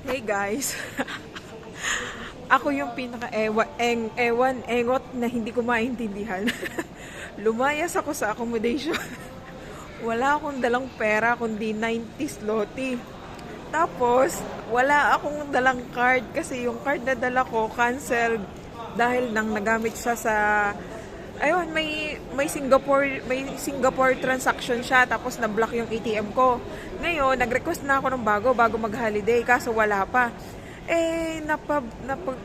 Hey guys, ako yung engot na hindi ko maintindihan. Lumayas ako sa accommodation. Wala akong dalang pera kundi 90 zloty. Tapos, wala akong dalang card kasi yung card na dala ko canceled dahil nang nagamit siya sa ayun, may Singapore transaction siya tapos na-block yung ATM ko. Ngayon, nag-request na ako ng bago mag-holiday kaso wala pa.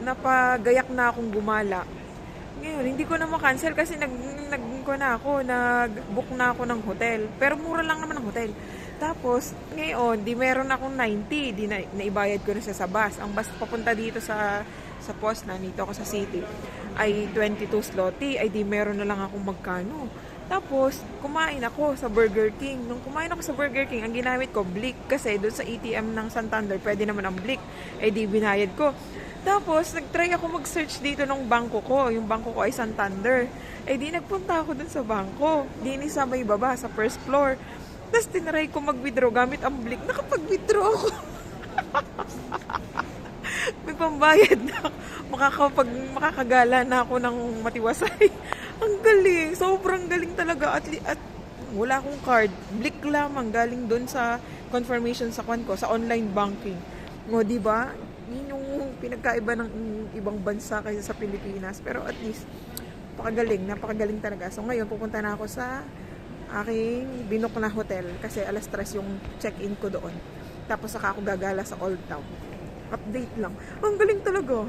Napagayak na akong gumala. Ngayon, hindi ko na ma-cancel kasi nag-book na ako ng hotel. Pero mura lang naman ang hotel. Tapos, ngayon, di meron akong 90, naibayad ko na siya sa bus. Ang bus papunta dito sa Poznan, dito ako sa city, ay 22 zloty, ay di meron na lang akong magkano. Tapos, kumain ako sa Burger King. Nung kumain ako sa Burger King, ang ginamit ko, Blick. Kasi doon sa ATM ng Santander, pwede naman ang Blick. Eh di binayad ko. Tapos, nag-try ako mag-search dito ng bangko ko. Yung bangko ko ay Santander. Eh di nagpunta ako dun sa bangko. Di ni sa may baba, sa first floor. Tapos tinry ko mag-withdraw gamit ang Blick. Nakapag-withdraw ako. May pambayad na. Makakagala na ako ng matiwasay. Ang galing. Sobrang galing talaga. At wala akong card. Blick lamang galing doon sa confirmation sa kwan ko, sa online banking. Ngo, di ba? Yun yung pinagkaiba ng ibang bansa kaysa sa Pilipinas. Pero at least, napakagaling talaga. So ngayon, pupunta na ako sa aking binook na hotel kasi alas 3 yung check-in ko doon. Tapos saka ako gagala sa Old Town. Update lang. Ang galing talaga.